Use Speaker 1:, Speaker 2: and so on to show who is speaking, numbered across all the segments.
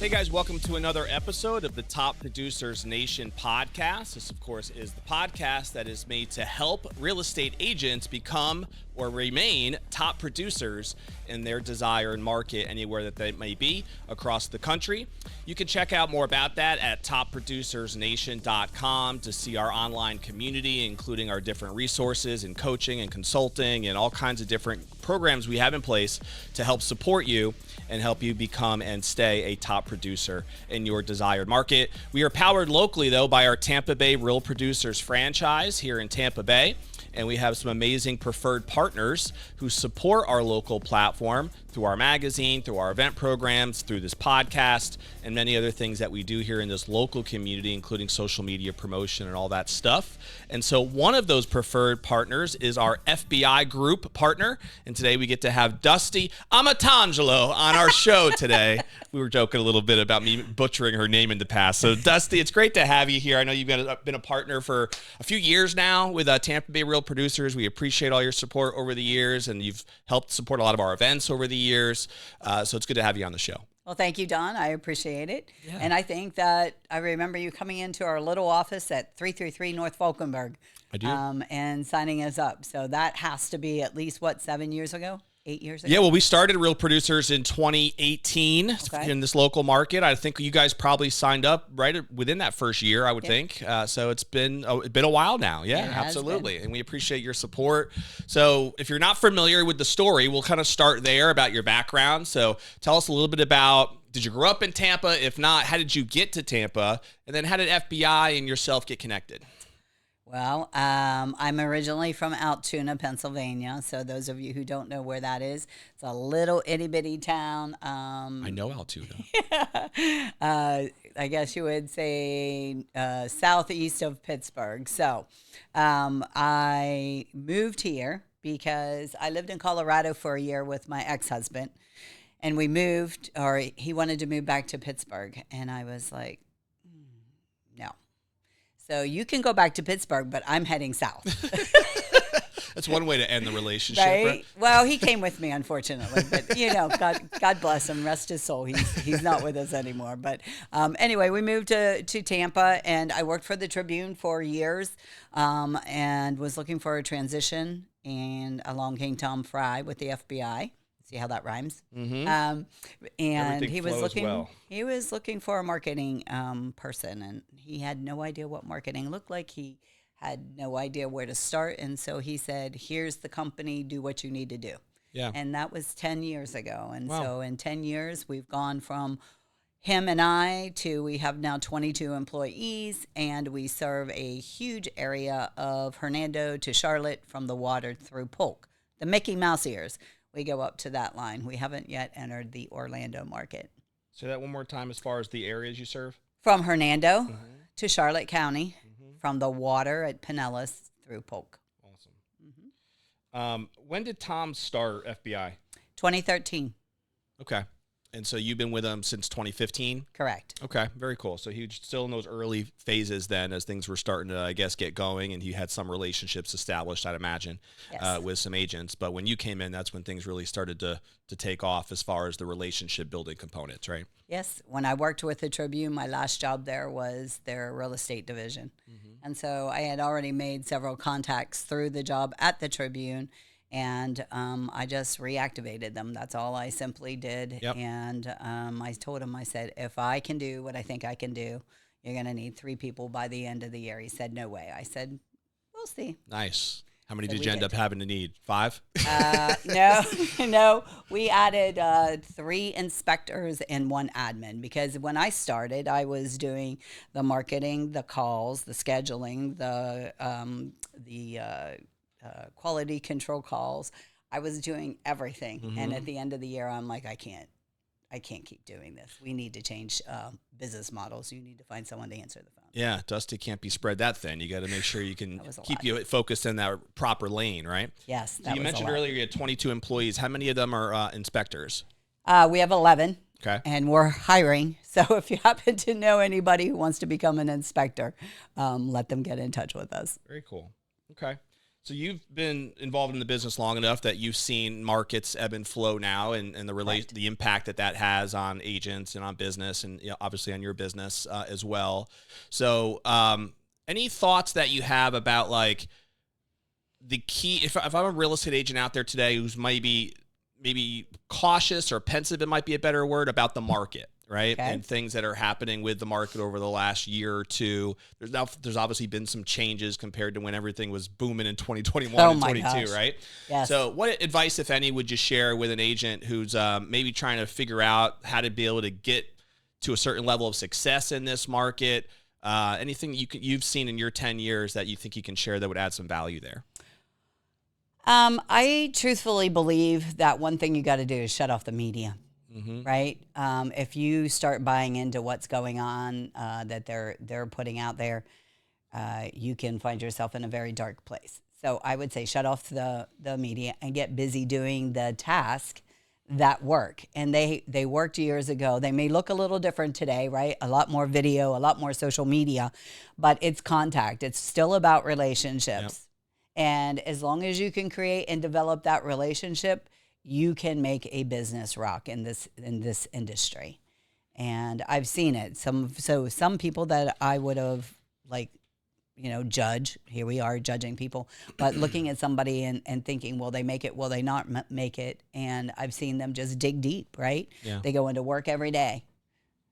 Speaker 1: Hey guys, welcome to another episode of the Top Producers Nation podcast. This, of course, is the podcast that is made to help real estate agents become or remain top producers in their desired market anywhere that they may be across the country. You can check out more about that at topproducersnation.com to see our online community, including our different resources and coaching and consulting and all kinds of different programs we have in place to help support you and help you become and stay a top producer in your desired market. We are powered locally, though, by our Tampa Bay Real Producers franchise here in Tampa Bay. And we have some amazing preferred partners who support our local platform through our magazine, through our event programs, through this podcast, and many other things that we do here in this local community, including social media promotion and all that stuff. And so one of those preferred partners is our FBI group partner. And today we get to have Dustie Amatangelo on our show today. We were joking a little bit about me butchering her name in the past. So Dustie, it's great to have you here. I know you've been a partner for a few years now with Tampa Bay Real Producers. We appreciate all your support over the years, and you've helped support a lot of our events over the years. So it's good to have you on the show.
Speaker 2: Well, thank you, Don. I appreciate it.
Speaker 1: Yeah.
Speaker 2: And I think that I remember you coming into our little office at 333 North Falkenberg.
Speaker 1: I do.
Speaker 2: And signing us up. So that has to be at least, 7 years ago? 8 years ago?
Speaker 1: Yeah, well, we started Real Producers in 2018 in this local market. I think you guys probably signed up right within that first year, I would think. So it's been a while now. Yeah, absolutely. And we appreciate your support. So if you're not familiar with the story, we'll kind of start there about your background. So tell us a little bit about, did you grow up in Tampa? If not, how did you get to Tampa? And then how did FBI and yourself get connected?
Speaker 2: Well, I'm originally from Altoona, Pennsylvania. So those of you who don't know where that is, it's a little itty bitty town.
Speaker 1: I know Altoona.
Speaker 2: I guess you would say southeast of Pittsburgh. So I moved here because I lived in Colorado for a year with my ex-husband. And we moved, or he wanted to move back to Pittsburgh. And I was like, no. So you can go back to Pittsburgh, but I'm heading south.
Speaker 1: That's one way to end the relationship, right?
Speaker 2: Well, he came with me, unfortunately. But, God bless him. Rest his soul. He's not with us anymore. But anyway, we moved to Tampa, and I worked for the Tribune for years and was looking for a transition. And along came Tom Fry with the FBI. See how that rhymes?
Speaker 1: Mm-hmm.
Speaker 2: And
Speaker 1: Everything
Speaker 2: he was looking.
Speaker 1: well.
Speaker 2: He was looking for a marketing person, and he had no idea what marketing looked like. He had no idea where to start, and so he said, "Here's the company. Do what you need to do."
Speaker 1: Yeah.
Speaker 2: And that was 10 years ago. And
Speaker 1: Wow.
Speaker 2: so in 10 years, we've gone from him and I to we have now 22 employees, and we serve a huge area of Hernando to Charlotte from the water through Polk, the Mickey Mouse ears. We go up to that line. We haven't yet entered the Orlando market.
Speaker 1: Say that one more time as far as the areas you serve.
Speaker 2: From Hernando to Charlotte County, from the water at Pinellas through Polk.
Speaker 1: Awesome. When did Tom start FBI?
Speaker 2: 2013.
Speaker 1: Okay. And so you've been with him since 2015?
Speaker 2: Correct.
Speaker 1: Okay, very cool. So he was still in those early phases then as things were starting to, I guess, get going, and he had some relationships established, I'd imagine, with some agents. But when you came in, that's when things really started to take off as far as the relationship building components, right?
Speaker 2: Yes. When I worked with the Tribune, my last job there was their real estate division. And so I had already made several contacts through the job at the Tribune, and I just reactivated them. That's all I simply did.
Speaker 1: Yep.
Speaker 2: And I told him, I said, if I can do what I think I can do, you're going to need 3 people by the end of the year. He said, no way. I said, we'll see.
Speaker 1: Nice. How many
Speaker 2: So
Speaker 1: did you end up having to need? 5?
Speaker 2: No. We added 3 inspectors and 1 admin, because when I started, I was doing the marketing, the calls, the scheduling, the quality control calls. I was doing everything. And at the end of the year, I'm like, I can't keep doing this. We need to change business models. You need to find someone to answer the phone.
Speaker 1: Yeah, Dusty can't be spread that thin. You got to make sure you can keep
Speaker 2: lot.
Speaker 1: you focused in that proper lane, right?
Speaker 2: Yes.
Speaker 1: So you mentioned earlier you had 22 employees. How many of them are inspectors?
Speaker 2: We have 11.
Speaker 1: Okay.
Speaker 2: And we're hiring. So if you happen to know anybody who wants to become an inspector, let them get in touch with us.
Speaker 1: Very cool. Okay. So you've been involved in the business long enough that you've seen markets ebb and flow now, and
Speaker 2: Correct.
Speaker 1: the impact that that has on agents and on business, and obviously on your business as well. So, any thoughts that you have about like the key? If I'm a real estate agent out there today who's maybe cautious or pensive, it might be a better word, about the market, right?
Speaker 2: Okay.
Speaker 1: And things that are happening with the market over the last year or two. There's obviously been some changes compared to when everything was booming in 2021
Speaker 2: Oh
Speaker 1: and
Speaker 2: my
Speaker 1: 22,
Speaker 2: gosh.
Speaker 1: right?
Speaker 2: Yes.
Speaker 1: So what advice, if any, would you share with an agent who's maybe trying to figure out how to be able to get to a certain level of success in this market? Anything you've seen in your 10 years that you think you can share that would add some value there?
Speaker 2: I truthfully believe that one thing you got to do is shut off the media,
Speaker 1: Mm-hmm.
Speaker 2: right? If you start buying into what's going on that they're putting out there, you can find yourself in a very dark place. So I would say shut off the media and get busy doing the task that work. And they worked years ago. They may look a little different today, right? A lot more video, a lot more social media, but it's contact. It's still about
Speaker 1: Yep.
Speaker 2: relationships. And as long as you can create and develop that relationship, you can make a business rock in this industry. And I've seen it. Some people that I would have like judge. Here we are judging people, but looking at somebody and thinking, will they make it? Will they not make it? And I've seen them just dig deep, right?
Speaker 1: Yeah.
Speaker 2: They go into work every day.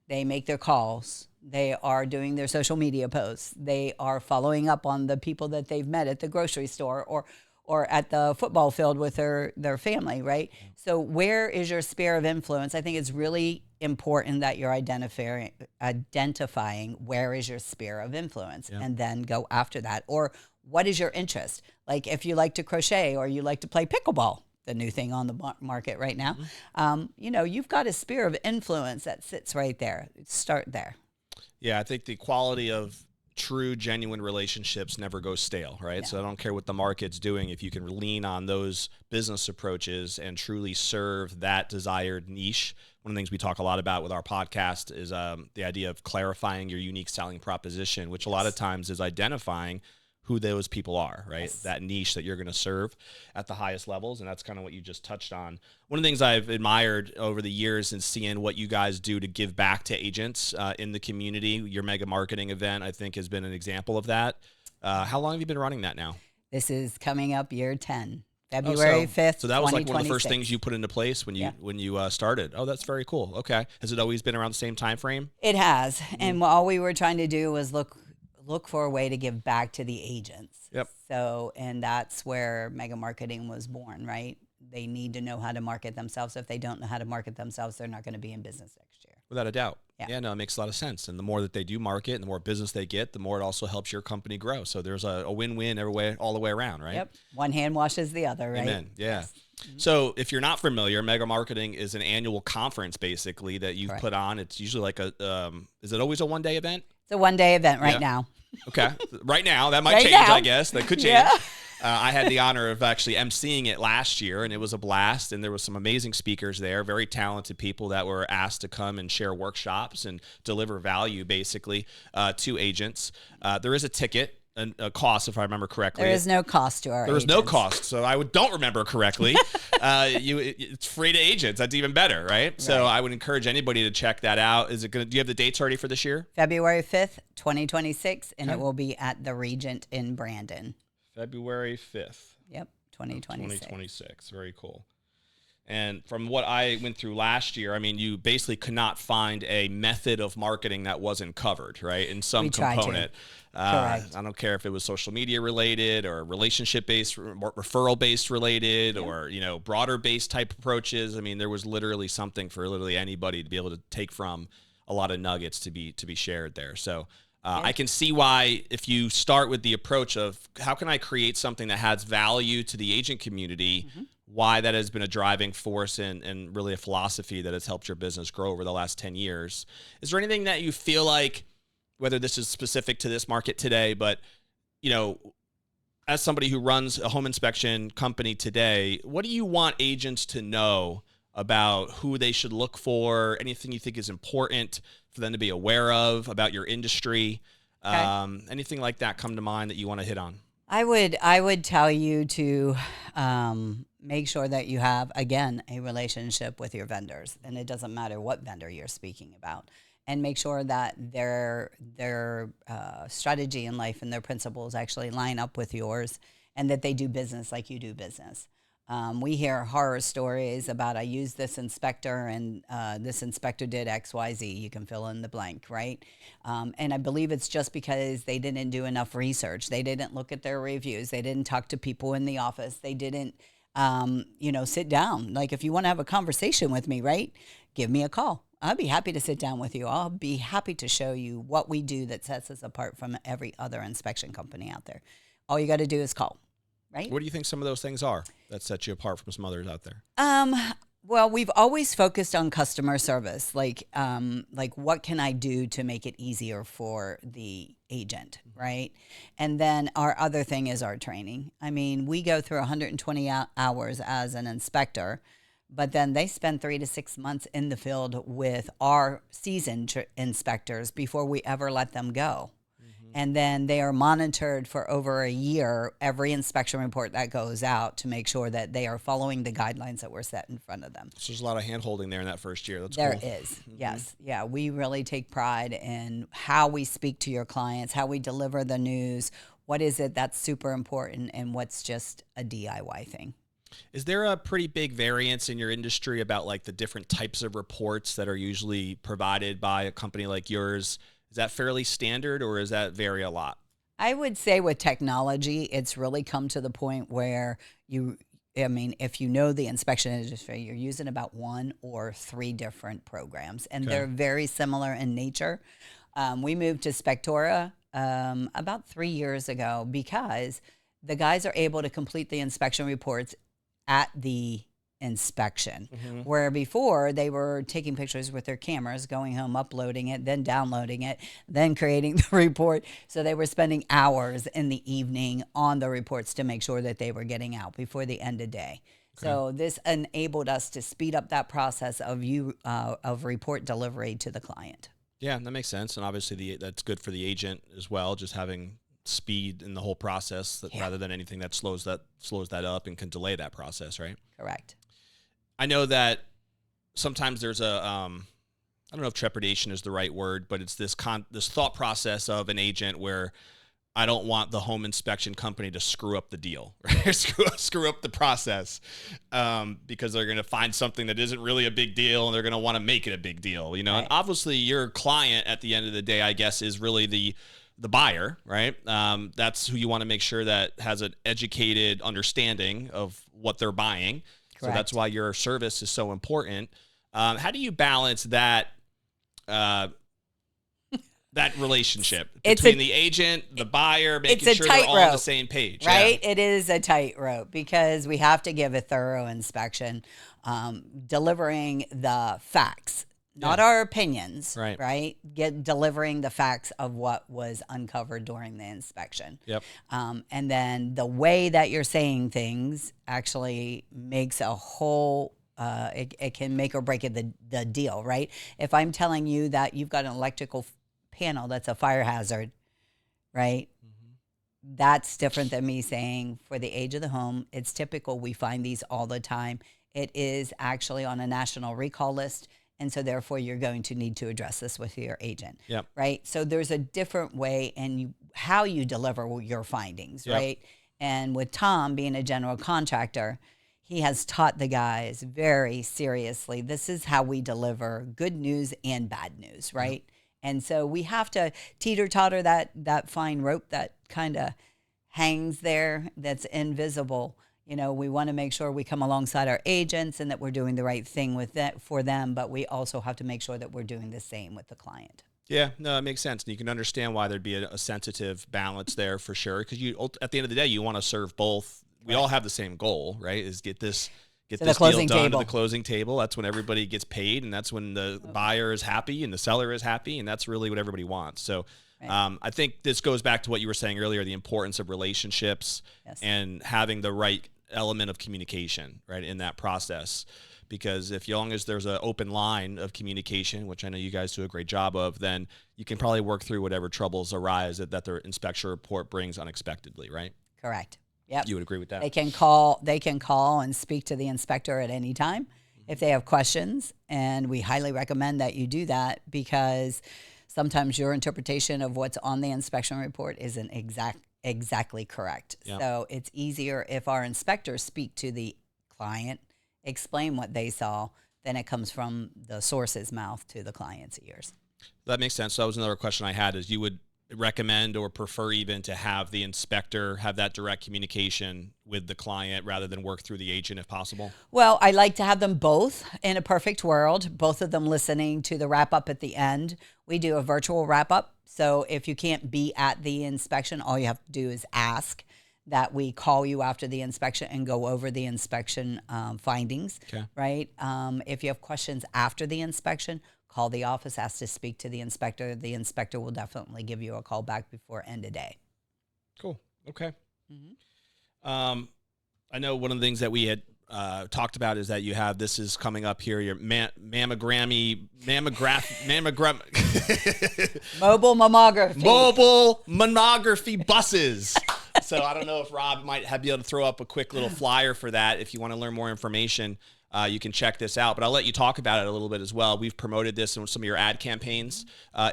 Speaker 2: They make their calls. They are doing their social media posts. They are following up on the people that they've met at the grocery store or at the football field with their family, right? So where is your sphere of influence? I think it's really important that you're identifying where is your sphere of influence
Speaker 1: Yep.
Speaker 2: and then go after that. Or what is your interest? Like if you like to crochet or you like to play pickleball, the new thing on the market right now.
Speaker 1: Mm-hmm.
Speaker 2: You've got a sphere of influence that sits right there. Start there.
Speaker 1: Yeah, I think the quality of true, genuine relationships never goes stale, right? So I
Speaker 2: No.
Speaker 1: don't care what the market's doing. If you can lean on those business approaches and truly serve that desired niche. One of the things we talk a lot about with our podcast is the idea of clarifying your unique selling proposition, which a lot of
Speaker 2: Yes.
Speaker 1: times is identifying who those people are, right?
Speaker 2: Yes.
Speaker 1: That niche that you're going to serve at the highest levels. And that's kind of what you just touched on. One of the things I've admired over the years and seeing what you guys do to give back to agents in the community, your mega marketing event, I think has been an example of that. How long have you been running that now?
Speaker 2: This is coming up year 10,
Speaker 1: Oh,
Speaker 2: February
Speaker 1: so
Speaker 2: 5th,
Speaker 1: that was like one of the first things
Speaker 2: 2026.
Speaker 1: you put into place
Speaker 2: Yeah.
Speaker 1: when you started. Oh, that's very cool. Okay, has it always been around the same time frame?
Speaker 2: It has.
Speaker 1: Mm-hmm.
Speaker 2: And all we were trying to do was look for a way to give back to the agents.
Speaker 1: Yep.
Speaker 2: So, and that's where mega marketing was born, right? They need to know how to market themselves. If they don't know how to market themselves, they're not going to be in business next year.
Speaker 1: Without a doubt.
Speaker 2: Yeah.
Speaker 1: Yeah, no, it makes a lot of sense. And the more that they do market and the more business they get, the more it also helps your company grow. So there's a win-win every way, all the way around, right?
Speaker 2: Yep. One hand washes the other, right?
Speaker 1: Amen. Yeah.
Speaker 2: Yes. Mm-hmm.
Speaker 1: So if you're not familiar, Mega Marketing is an annual conference basically that you've
Speaker 2: Correct.
Speaker 1: put on. It's usually like is it always a one-day event?
Speaker 2: It's a 1 day event right
Speaker 1: Yeah.
Speaker 2: now.
Speaker 1: Okay. Right now, that might
Speaker 2: Right
Speaker 1: change,
Speaker 2: now.
Speaker 1: I guess. That could change.
Speaker 2: Yeah.
Speaker 1: I had the honor of actually emceeing it last year, and it was a blast. And there was some amazing speakers there, very talented people that were asked to come and share workshops and deliver value, basically, to agents. There is a ticket, a cost, if I remember correctly.
Speaker 2: There is no cost to our
Speaker 1: There was no
Speaker 2: agents.
Speaker 1: cost, so I don't remember correctly. It's free to agents. That's even better, right? So
Speaker 2: Right.
Speaker 1: I would encourage anybody to check that out. Is it going? Do you have the dates already for this year?
Speaker 2: February 5th, 2026, and
Speaker 1: Okay.
Speaker 2: it will be at the Regent in Brandon.
Speaker 1: February 5th.
Speaker 2: Yep, 2026.
Speaker 1: 2026. Very cool. And from what I went through last year, I mean, you basically could not find a method of marketing that wasn't covered, right? In some
Speaker 2: We tried to.
Speaker 1: component.
Speaker 2: Correct.
Speaker 1: I don't care if it was social media related or relationship based, referral based related, or broader based type approaches. I mean, there was literally something for literally anybody to be able to take from, a lot of nuggets to be shared there. So. I can see why, if you start with the approach of how can I create something that has value to the agent community, why that has been a driving force and really a philosophy that has helped your business grow over the last 10 years. Is there anything that you feel like, whether this is specific to this market today, but, as somebody who runs a home inspection company today, what do you want agents to know about who they should look for? Anything you think is important for them to be aware of about your industry?
Speaker 2: Okay.
Speaker 1: Anything like that come to mind that you want to hit on?
Speaker 2: I would tell you to make sure that you have, again, a relationship with your vendors, and it doesn't matter what vendor you're speaking about, and make sure that their strategy in life and their principles actually line up with yours, and that they do business like you do business. We hear horror stories about I used this inspector and this inspector did X, Y, Z. You can fill in the blank, right? And I believe it's just because they didn't do enough research. They didn't look at their reviews. They didn't talk to people in the office. They didn't, sit down. Like if you want to have a conversation with me, right? Give me a call. I'll be happy to sit down with you. I'll be happy to show you what we do that sets us apart from every other inspection company out there. All you got to do is call, right?
Speaker 1: What do you think some of those things are that set you apart from some others out there?
Speaker 2: Um, well, we've always focused on customer service. Like what can I do to make it easier for the agent, right? And then our other thing is our training. I mean, we go through 120 hours as an inspector, but then they spend 3 to 6 months in the field with our seasoned inspectors before we ever let them go. And then they are monitored for over a year, every inspection report that goes out, to make sure that they are following the guidelines that were set in front of them.
Speaker 1: So there's a lot of hand holding there in that first year. That's
Speaker 2: There
Speaker 1: cool.
Speaker 2: is, yes. Yeah, we really take pride in how we speak to your clients, how we deliver the news, what is it that's super important, and what's just a DIY thing.
Speaker 1: Is there a pretty big variance in your industry about like the different types of reports that are usually provided by a company like yours? Is that fairly standard or does that vary a lot?
Speaker 2: I would say with technology, it's really come to the point where I mean, if you know the inspection industry, you're using about one or three different programs, and
Speaker 1: Okay.
Speaker 2: they're very similar in nature. We moved to Spectora about 3 years ago because the guys are able to complete the inspection reports at the inspection,
Speaker 1: Mm-hmm.
Speaker 2: where before they were taking pictures with their cameras, going home, uploading it, then downloading it, then creating the report. So they were spending hours in the evening on the reports to make sure that they were getting out before the end of day.
Speaker 1: Okay.
Speaker 2: So this enabled us to speed up that process of report delivery to the client.
Speaker 1: Yeah, that makes sense. And obviously that's good for the agent as well, just having speed in the whole process
Speaker 2: Yeah,
Speaker 1: rather than anything that slows that up and can delay that process, right?
Speaker 2: correct.
Speaker 1: I know that sometimes there's a I don't know if trepidation is the right word, but it's this thought process of an agent where I don't want the home inspection company to screw up the deal, right? screw up the process, because they're going to find something that isn't really a big deal and they're going to want to make it a big deal, you know. And
Speaker 2: Right.
Speaker 1: obviously, your client at the end of the day, I guess, is really the buyer, right? That's who you want to make sure that has an educated understanding of what they're buying. So that's
Speaker 2: Correct.
Speaker 1: why your service is so important. How do you balance that? Uh, that relationship
Speaker 2: It's
Speaker 1: between
Speaker 2: a
Speaker 1: the agent, the buyer,
Speaker 2: it's
Speaker 1: making
Speaker 2: a
Speaker 1: sure they're all on the
Speaker 2: tightrope,
Speaker 1: same page. Yeah.
Speaker 2: right? It is a tightrope because we have to give a thorough inspection, delivering the facts, not
Speaker 1: Yeah.
Speaker 2: our opinions,
Speaker 1: Right.
Speaker 2: right? Delivering the facts of what was uncovered during the inspection.
Speaker 1: Yep.
Speaker 2: And then the way that you're saying things actually makes a whole it can make or break it, the deal, right? If I'm telling you that you've got an electrical panel that's a fire hazard, right?
Speaker 1: Mm-hmm.
Speaker 2: That's different than me saying for the age of the home, it's typical. We find these all the time. It is actually on a national recall list. And so therefore you're going to need to address this with your agent,
Speaker 1: Yep.
Speaker 2: right? So there's a different way and how you deliver your findings,
Speaker 1: Yep.
Speaker 2: right? And with Tom being a general contractor, he has taught the guys very seriously. This is how we deliver good news and bad news,
Speaker 1: Yep.
Speaker 2: right? And so we have to teeter totter that fine rope that kind of hangs there, that's invisible. You know, we want to make sure we come alongside our agents and that we're doing the right thing with that for them, but we also have to make sure that we're doing the same with the client.
Speaker 1: Yeah, no, it makes sense. And you can understand why there'd be a sensitive balance there for sure. Because at the end of the day, you want to serve both. We all have the same goal, right? Is get this
Speaker 2: To the
Speaker 1: deal
Speaker 2: closing
Speaker 1: done to
Speaker 2: table.
Speaker 1: the closing table. That's when everybody gets paid, and that's when the buyer is happy and the seller is happy, and that's really what everybody wants. So,
Speaker 2: Right.
Speaker 1: I think this goes back to what you were saying earlier: the importance of relationships
Speaker 2: Yes.
Speaker 1: and having the right element of communication, right, in that process. Because if long as there's an open line of communication, which I know you guys do a great job of, then you can probably work through whatever troubles arise that the inspection report brings unexpectedly, right?
Speaker 2: Correct. Yep.
Speaker 1: You would agree with that?
Speaker 2: They can call. They can call and speak to the inspector at any time if they have questions, and we highly recommend that you do that because sometimes your interpretation of what's on the inspection report isn't exactly correct.
Speaker 1: Yep.
Speaker 2: So it's easier if our inspectors speak to the client, explain what they saw, then it comes from the source's mouth to the client's ears.
Speaker 1: That makes sense. So that was another question I had, is you would recommend or prefer even to have the inspector have that direct communication with the client rather than work through the agent if possible?
Speaker 2: Well, I like to have them both in a perfect world, both of them listening to the wrap up at the end. We do a virtual wrap up. So if you can't be at the inspection, all you have to do is ask that we call you after the inspection and go over the inspection findings,
Speaker 1: Okay.
Speaker 2: right? If you have questions after the inspection, call the office, ask to speak to the inspector. The inspector will definitely give you a call back before end of day.
Speaker 1: Cool. Okay.
Speaker 2: Mm-hmm.
Speaker 1: I know one of the things that we had talked about is that you have, this is coming up here, your mammogram
Speaker 2: Mobile mammography.
Speaker 1: mobile mammography buses. So I don't know if Rob might be able to throw up a quick little flyer for that. If you want to learn more information, you can check this out. But I'll let you talk about it a little bit as well. We've promoted this in some of your ad campaigns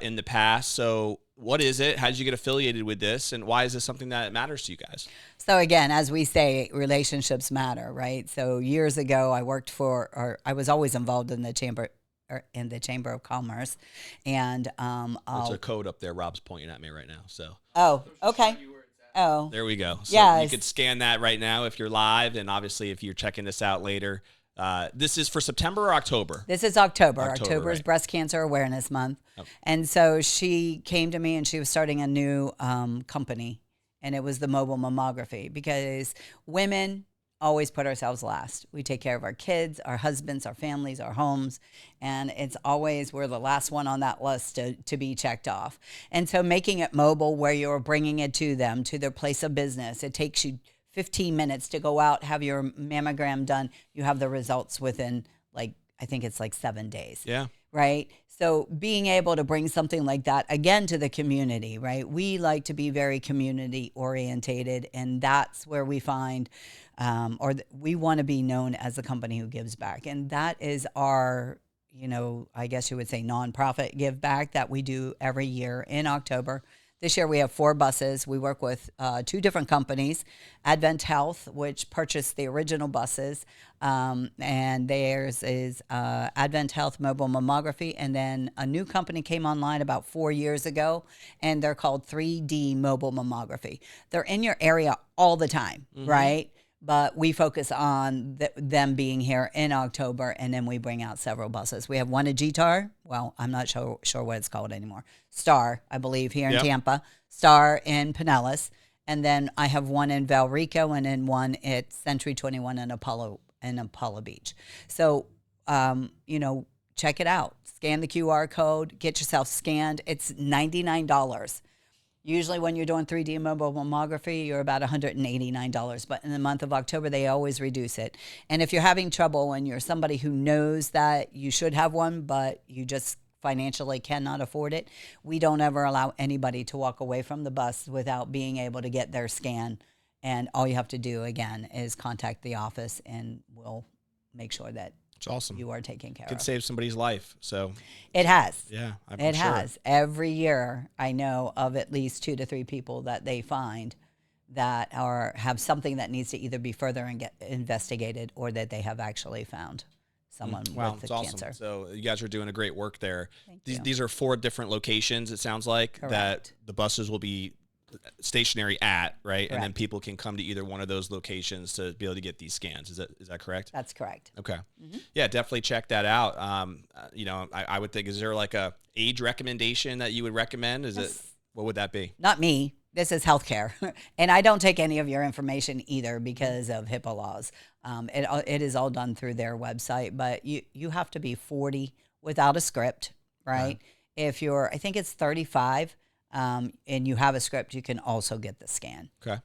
Speaker 1: in the past. So what is it? How did you get affiliated with this? And why is this something that matters to you guys?
Speaker 2: So again, as we say, relationships matter, right? So years ago, I was always involved in the chamber of commerce, and
Speaker 1: There's a code up there. Rob's pointing at me right now. So
Speaker 2: oh, okay, oh,
Speaker 1: there we go. So
Speaker 2: yes.
Speaker 1: you could scan that right now if you're live, and obviously if you're checking this out later. This is for September or October?
Speaker 2: This is October. October is
Speaker 1: right.
Speaker 2: Breast Cancer Awareness Month.
Speaker 1: Oh.
Speaker 2: And so she came to me and she was starting a new company, and it was the mobile mammography, because women always put ourselves last. We take care of our kids, our husbands, our families, our homes, and it's always we're the last one on that list to be checked off. And so making it mobile, where you're bringing it to them, to their place of business, it takes you 15 minutes to go out, have your mammogram done. You have the results within, like, I think it's like 7 days.
Speaker 1: Yeah.
Speaker 2: Right. So being able to bring something like that again to the community, right? We like to be very community orientated, and that's where we find, we want to be known as a company who gives back. And that is our, I guess you would say nonprofit give back that we do every year in October. This year we have 4 buses. We work with 2 different companies, Advent Health, which purchased the original buses, and theirs is Advent Health Mobile Mammography, and then a new company came online about 4 years ago, and they're called 3D Mobile Mammography. They're in your area all the time, right? But we focus on them being here in October, and then we bring out several buses. We have one at GTAR. Well, I'm not sure what it's called anymore. Star, I believe, here in Tampa. Star in Pinellas. And then I have one in Valrico, and then one at Century 21 in Apollo Beach. So, check it out. Scan the QR code. Get yourself scanned. It's $99. Usually when you're doing 3D mobile mammography, you're about $189. But in the month of October, they always reduce it. And if you're having trouble and you're somebody who knows that you should have one, but you just financially cannot afford it, we don't ever allow anybody to walk away from the bus without being able to get their scan. And all you have to do, again, is contact the office, and we'll make sure that
Speaker 1: It's awesome.
Speaker 2: you are taken care
Speaker 1: Could
Speaker 2: of.
Speaker 1: save somebody's life. So
Speaker 2: It has.
Speaker 1: yeah, I'm
Speaker 2: It
Speaker 1: sure.
Speaker 2: has. Every year, I know of at least 2 to 3 people that they find that have something that needs to either be further investigated, or that they have actually found someone with the cancer.
Speaker 1: Awesome. So you guys are doing a great work there.
Speaker 2: Thank you.
Speaker 1: These are 4 different locations, it sounds like,
Speaker 2: Correct.
Speaker 1: that the buses will be stationary at, right?
Speaker 2: Correct.
Speaker 1: And then people can come to either one of those locations to be able to get these scans. Is that correct?
Speaker 2: That's correct.
Speaker 1: Okay. Yeah, definitely check that out. I would think, is there like a age recommendation that you would recommend? What would that be?
Speaker 2: Not me. This is healthcare. And I don't take any of your information either because of HIPAA laws. It is all done through their website, but you have to be 40 without a script, right? If you're, I think it's 35, and you have a script, you can also get the scan.
Speaker 1: Okay.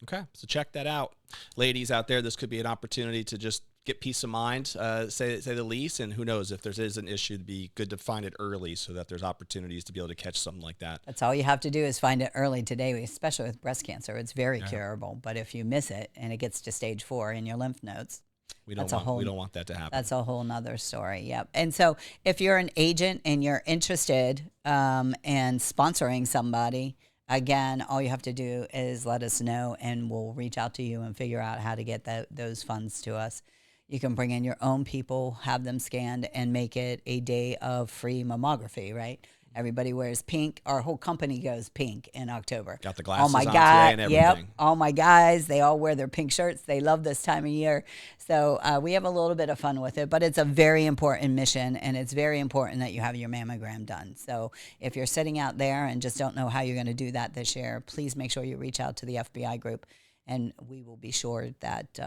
Speaker 1: Okay. So check that out. Ladies out there, this could be an opportunity to just get peace of mind, say the least. And who knows, if there is an issue, it'd be good to find it early so that there's opportunities to be able to catch something like that.
Speaker 2: That's all you have to do is find it early today, especially with breast cancer. It's very curable. But if you miss it and it gets to stage 4 in your lymph nodes,
Speaker 1: we don't want that to happen.
Speaker 2: That's a whole nother story. Yep. And so if you're an agent and you're interested in sponsoring somebody, again, all you have to do is let us know and we'll reach out to you and figure out how to get those funds to us. You can bring in your own people, have them scanned, and make it a day of free mammography, right? Everybody wears pink. Our whole company goes pink in October.
Speaker 1: Got the glasses on today and everything.
Speaker 2: Yep. All my guys, they all wear their pink shirts. They love this time of year. So we have a little bit of fun with it, but it's a very important mission, and it's very important that you have your mammogram done. So if you're sitting out there and just don't know how you're going to do that this year, please make sure you reach out to the FBI group, and we will be sure that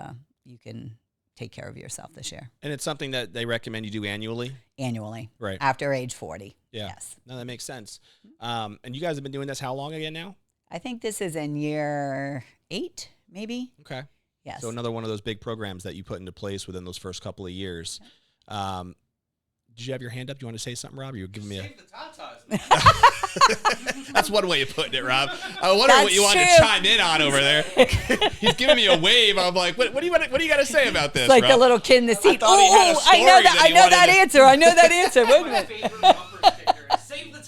Speaker 2: you can take care of yourself this year.
Speaker 1: And it's something that they recommend you do annually?
Speaker 2: Annually.
Speaker 1: Right.
Speaker 2: After age 40.
Speaker 1: Yeah.
Speaker 2: Yes.
Speaker 1: No, that makes sense. And you guys have been doing this how long again now?
Speaker 2: I think this is in year 8, maybe.
Speaker 1: Okay.
Speaker 2: Yes.
Speaker 1: So another one of those big programs that you put into place within those first couple of years. Did you have your hand up? Do you want to say something, Rob? You're giving me
Speaker 3: Save the tatas.
Speaker 1: That's one way of putting it, Rob. I wonder what you wanted to chime in on over there. He's giving me a wave. I'm like, what do you got to say about this?
Speaker 2: It's like
Speaker 1: Rob?
Speaker 2: the little kid in the seat.
Speaker 1: Oh,
Speaker 2: I know that answer. I know that answer. Wait a minute.
Speaker 3: Favorite bumper sticker is save the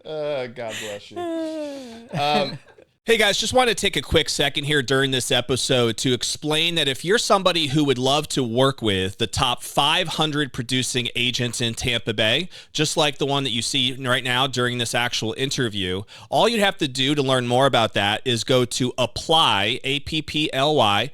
Speaker 3: tatas.
Speaker 1: God bless you. Hey guys, just want to take a quick second here during this episode to explain that if you're somebody who would love to work with the top 500 producing agents in Tampa Bay, just like the one that you see right now during this actual interview, all you'd have to do to learn more about that is go to apply, APPLY,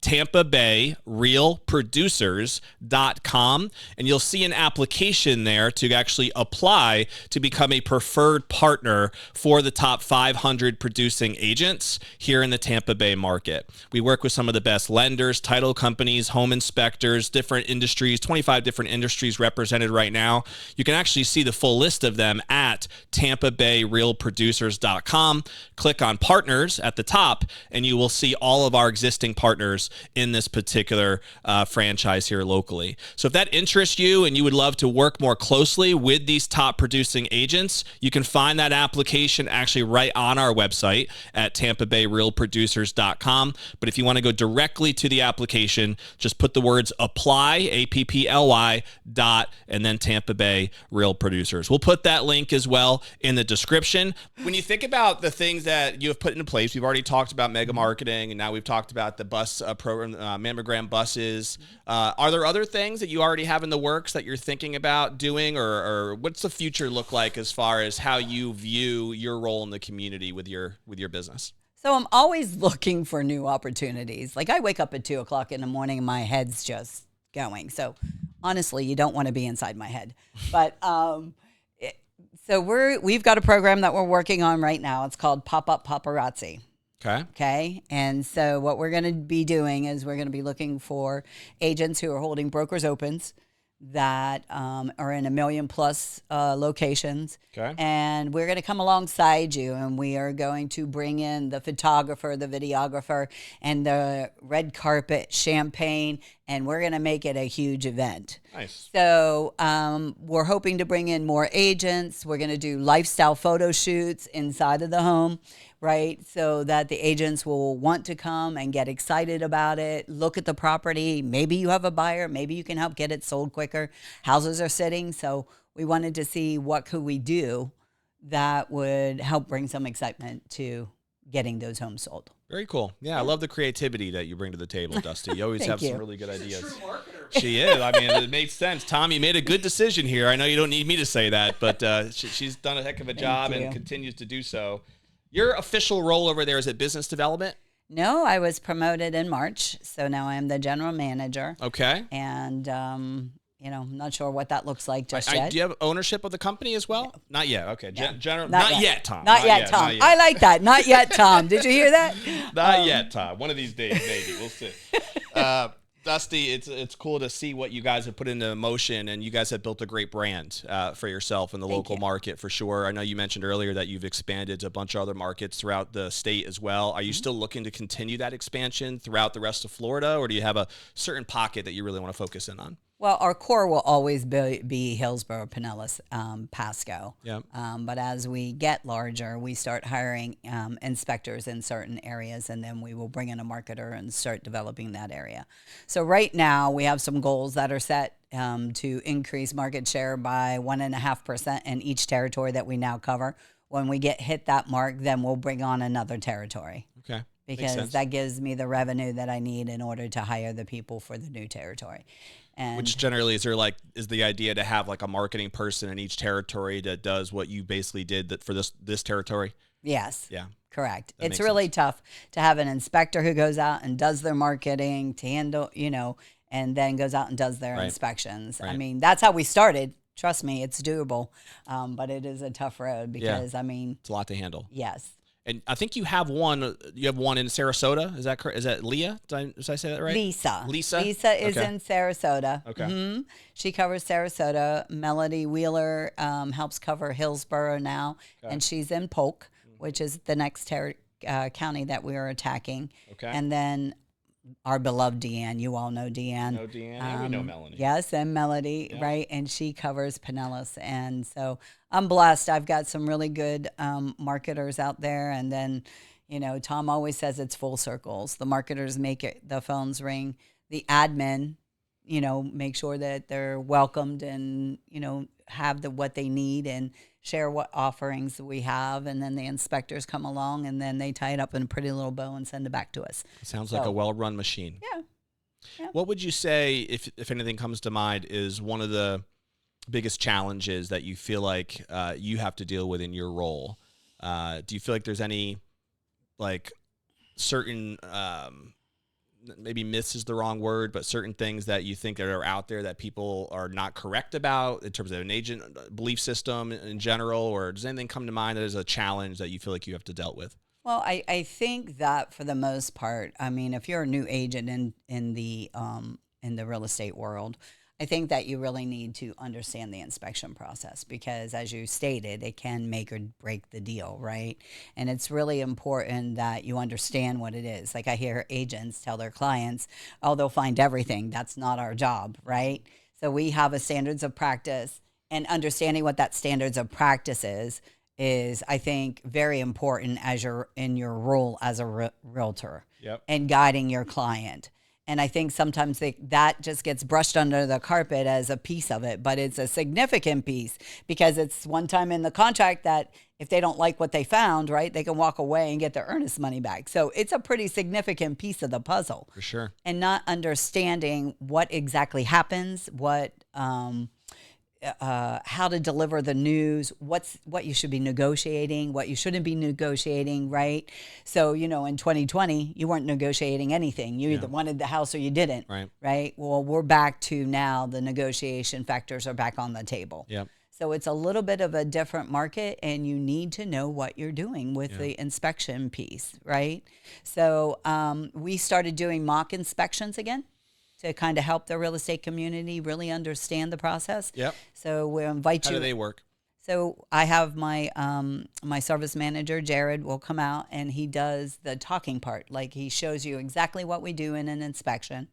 Speaker 1: TampaBayRealProducers.com, and you'll see an application there to actually apply to become a preferred partner for the top 500 producing agents here in the Tampa Bay market. We work with some of the best lenders, title companies, home inspectors, different industries, 25 different industries represented right now. You can actually see the full list of them at TampaBayRealProducers.com. Click on partners at the top, and you will see all of our existing partners in this particular franchise here locally. So if that interests you and you would love to work more closely with these top producing agents, you can find that application actually right on our website at TampaBayRealProducers.com. But if you want to go directly to the application, just put the words apply, APPLY, and then Tampa Bay Real Producers. We'll put that link as well in the description. When you think about the things that you have put into place, we've already talked about mega marketing, and now we've talked about the bus program, mammogram buses. Are there other things that you already have in the works that you're thinking about doing, or what's the future look like as far as how you view your role in the community with your business?
Speaker 2: So I'm always looking for new opportunities. Like I wake up at 2:00 in the morning and my head's just going. So honestly, you don't want to be inside my head. But so we've got a program that we're working on right now. It's called Pop-Up Paparazzi. Okay. And so what we're going to be doing is we're going to be looking for agents who are holding brokers opens that are in 1 million plus locations.
Speaker 1: Okay.
Speaker 2: And we're going to come alongside you, and we are going to bring in the photographer, the videographer, and the red carpet, champagne, and we're going to make it a huge event.
Speaker 1: Nice.
Speaker 2: So we're hoping to bring in more agents. We're going to do lifestyle photo shoots inside of the home, right? So that the agents will want to come and get excited about it, look at the property. Maybe you have a buyer. Maybe you can help get it sold quicker. Houses are sitting. So we wanted to see what could we do that would help bring some excitement to getting those homes sold.
Speaker 1: Very cool. Yeah, I love the creativity that you bring to the table, Dusty. You always have
Speaker 2: you.
Speaker 1: some really good ideas.
Speaker 3: True marketer.
Speaker 1: She is. I mean, it makes sense. Tom, you made a good decision here. I know you don't need me to say that, but she's done a heck of a job
Speaker 2: you.
Speaker 1: and continues to do so. Your official role over there is at business development?
Speaker 2: No, I was promoted in March. So now I am the general manager.
Speaker 1: Okay.
Speaker 2: And, I'm not sure what that looks like just yet.
Speaker 1: Do you have ownership of the company as well? Not yet. Okay.
Speaker 2: No.
Speaker 1: Not yet, Tom.
Speaker 2: Not yet, Tom.
Speaker 1: Not yet.
Speaker 2: I like that. Not yet, Tom. Did you hear that?
Speaker 1: Not yet, Tom. One of these days, maybe. We'll see. Dusty, it's cool to see what you guys have put into motion, and you guys have built a great brand for yourself in the
Speaker 2: Thank
Speaker 1: local
Speaker 2: you.
Speaker 1: market for sure. I know you mentioned earlier that you've expanded to a bunch of other markets throughout the state as well. Are you still looking to continue that expansion throughout the rest of Florida, or do you have a certain pocket that you really want to focus in on?
Speaker 2: Well, our core will always be Hillsborough, Pinellas, Pasco.
Speaker 1: Yeah.
Speaker 2: But as we get larger, we start hiring inspectors in certain areas, and then we will bring in a marketer and start developing that area. So right now, we have some goals that are set to increase market share by 1.5% in each territory that we now cover. When we hit that mark, then we'll bring on another territory
Speaker 1: Okay. Makes
Speaker 2: because
Speaker 1: sense.
Speaker 2: that gives me the revenue that I need in order to hire the people for the new territory.
Speaker 1: Which
Speaker 2: And
Speaker 1: generally is the idea to have like a marketing person in each territory that does what you basically did that for this territory?
Speaker 2: yes,
Speaker 1: Yeah.
Speaker 2: correct.
Speaker 1: That
Speaker 2: It's
Speaker 1: makes
Speaker 2: really
Speaker 1: sense.
Speaker 2: tough to have an inspector who goes out and does their marketing to handle, and then goes out and does their
Speaker 1: Right.
Speaker 2: inspections. I
Speaker 1: Right.
Speaker 2: mean, that's how we started. Trust me, it's doable, but it is a tough road
Speaker 1: Yeah.
Speaker 2: because, I mean,
Speaker 1: It's a lot to handle.
Speaker 2: yes.
Speaker 1: And I think you have one. You have one in Sarasota. Is that correct? Is that Leah? Did I say that right?
Speaker 2: Lisa.
Speaker 1: Lisa.
Speaker 2: Lisa is
Speaker 1: Okay.
Speaker 2: in Sarasota.
Speaker 1: Okay.
Speaker 2: She covers Sarasota. Melody Wheeler helps cover Hillsborough now,
Speaker 1: Okay.
Speaker 2: and she's in Polk, which is the next county that we are attacking.
Speaker 1: Okay.
Speaker 2: And then our beloved Deanne. You all know Deanne.
Speaker 1: We know Deanne, and we know Melanie.
Speaker 2: Yes, and Melody,
Speaker 1: Yeah.
Speaker 2: right? And she covers Pinellas. And so I'm blessed. I've got some really good marketers out there. And then, Tom always says it's full circles. The marketers make the phones ring. The admin, make sure that they're welcomed and, have what they need and share what offerings we have. And then the inspectors come along and then they tie it up in a pretty little bow and send it back to us.
Speaker 1: Sounds like a
Speaker 2: So,
Speaker 1: well-run machine.
Speaker 2: yeah. Yeah.
Speaker 1: What would you say, if anything comes to mind, is one of the biggest challenges that you feel like you have to deal with in your role? Do you feel like there's any like certain maybe myths is the wrong word, but certain things that you think that are out there that people are not correct about in terms of an agent belief system in general, or does anything come to mind that is a challenge that you feel like you have to deal with?
Speaker 2: Well, I think that for the most part, I mean, if you're a new agent in the real estate world, I think that you really need to understand the inspection process because, as you stated, it can make or break the deal, right? And it's really important that you understand what it is. Like I hear agents tell their clients, "Oh, they'll find everything." That's not our job, right? So we have a standards of practice, and understanding what that standards of practice is I think very important as you're in your role as a realtor
Speaker 1: Yep.
Speaker 2: and guiding your client. And I think sometimes that just gets brushed under the carpet as a piece of it, but it's a significant piece because it's one time in the contract that if they don't like what they found, right, they can walk away and get their earnest money back. So it's a pretty significant piece of the puzzle.
Speaker 1: For sure.
Speaker 2: And not understanding what exactly happens, how to deliver the news, what you should be negotiating, what you shouldn't be negotiating, right? So, in 2020, you weren't negotiating anything. You either wanted the house or you didn't,
Speaker 1: Right.
Speaker 2: right? Well, we're back to now the negotiation factors are back on the table.
Speaker 1: Yep.
Speaker 2: So it's a little bit of a different market, and you need to know what you're doing with the inspection piece, right? So we started doing mock inspections again to kind of help the real estate community really understand the process.
Speaker 1: Yep.
Speaker 2: So we invite
Speaker 1: How
Speaker 2: you.
Speaker 1: do they work?
Speaker 2: So I have my my service manager, Jared, will come out and he does the talking part. Like he shows you exactly what we do in an inspection.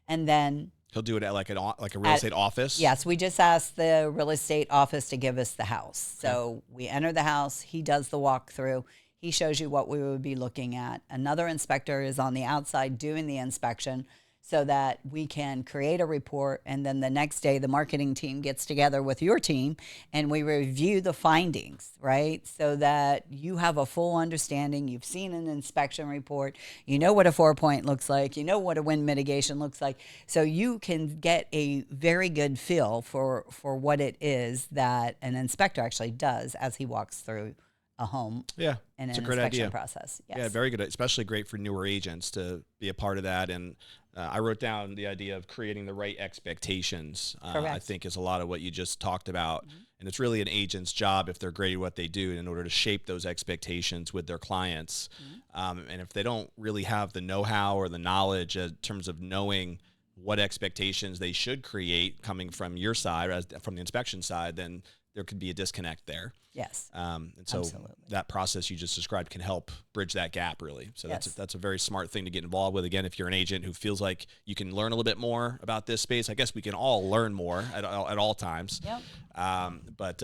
Speaker 2: And then
Speaker 1: He'll do it at like a real estate office.
Speaker 2: yes, we just asked the real estate office to give us the house. So we enter the house, he does the walkthrough. He shows you what we would be looking at. Another inspector is on the outside doing the inspection so that we can create a report. And then the next day, the marketing team gets together with your team and we review the findings, right? So that you have a full understanding. You've seen an inspection report. You know what a 4-point looks like. You know what a wind mitigation looks like. So you can get a very good feel for what it is that an inspector actually does as he walks through a home
Speaker 1: Yeah.
Speaker 2: in
Speaker 1: It's
Speaker 2: an
Speaker 1: a great
Speaker 2: inspection
Speaker 1: idea.
Speaker 2: process. Yes.
Speaker 1: Yeah, very good. Especially great for newer agents to be a part of that. And I wrote down the idea of creating the right expectations. I
Speaker 2: Correct.
Speaker 1: think is a lot of what you just talked about. And it's really an agent's job if they're great at what they do in order to shape those expectations with their clients. And if they don't really have the know-how or the knowledge in terms of knowing what expectations they should create coming from your side, as from the inspection side, then there could be a disconnect there.
Speaker 2: Yes.
Speaker 1: And so
Speaker 2: Absolutely.
Speaker 1: that process you just described can help bridge that gap, really. So
Speaker 2: Yes.
Speaker 1: that's a very smart thing to get involved with. Again, if you're an agent who feels like you can learn a little bit more about this space, I guess we can all learn more at all times.
Speaker 2: Yep.
Speaker 1: But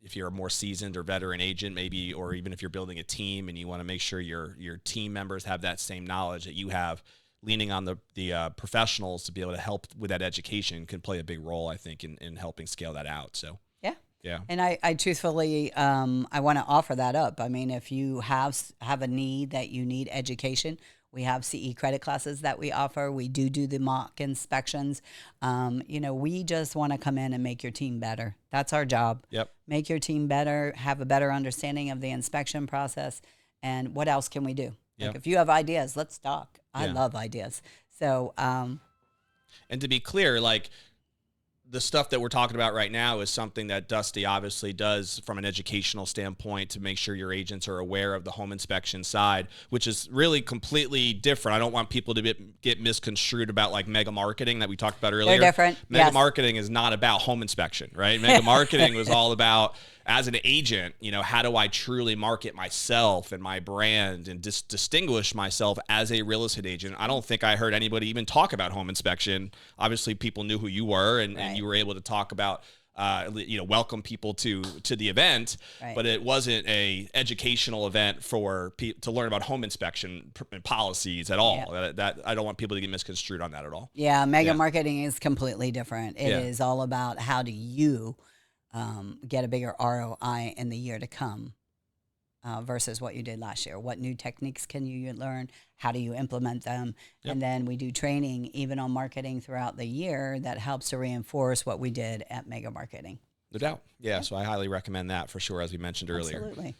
Speaker 1: if you're a more seasoned or veteran agent, maybe, or even if you're building a team and you want to make sure your team members have that same knowledge that you have, leaning on the professionals to be able to help with that education can play a big role, I think, in helping scale that out. So.
Speaker 2: Yeah.
Speaker 1: Yeah.
Speaker 2: And I truthfully, I want to offer that up. I mean, if you have a need that you need education, we have CE credit classes that we offer. We do the mock inspections. We just want to come in and make your team better. That's our job.
Speaker 1: Yep.
Speaker 2: Make your team better, have a better understanding of the inspection process. And what else can we do? Like,
Speaker 1: Yep.
Speaker 2: if you have ideas, let's talk. I
Speaker 1: Yeah.
Speaker 2: love ideas. So,
Speaker 1: And to be clear, like, the stuff that we're talking about right now is something that Dusty obviously does from an educational standpoint to make sure your agents are aware of the home inspection side, which is really completely different. I don't want people to get misconstrued about like mega marketing that we talked about earlier.
Speaker 2: they're different.
Speaker 1: Mega
Speaker 2: Yes.
Speaker 1: marketing is not about home inspection, right? Mega marketing was all about, as an agent, how do I truly market myself and my brand and distinguish myself as a real estate agent? I don't think I heard anybody even talk about home inspection. Obviously, people knew who you were, and you were able to talk about, welcome people to the event,
Speaker 2: Right.
Speaker 1: but it wasn't a educational event for to learn about home inspection policies at all.
Speaker 2: Yeah.
Speaker 1: That I don't want people to get misconstrued on that at all.
Speaker 2: Yeah, mega
Speaker 1: Yeah.
Speaker 2: marketing is completely different. It is
Speaker 1: Yeah.
Speaker 2: all about how do you get a bigger ROI in the year to come versus what you did last year. What new techniques can you learn? How do you implement them?
Speaker 1: Yep.
Speaker 2: And then we do training even on marketing throughout the year that helps to reinforce what we did at mega marketing.
Speaker 1: No doubt. Yeah, so I highly recommend that for sure, as we mentioned earlier.
Speaker 2: Absolutely.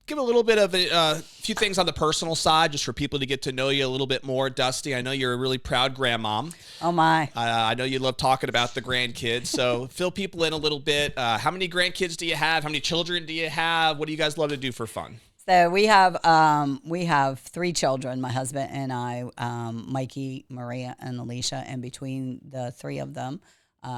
Speaker 1: Give a little bit of a few things on the personal side, just for people to get to know you a little bit more. Dusty, I know you're a really proud grandmom.
Speaker 2: Oh, my.
Speaker 1: I know you love talking about the grandkids, so fill people in a little bit. How many grandkids do you have? How many children do you have? What do you guys love to do for fun?
Speaker 2: So we have 3 children, my husband and I, Mikey, Maria, and Alicia. And between the 3 of them,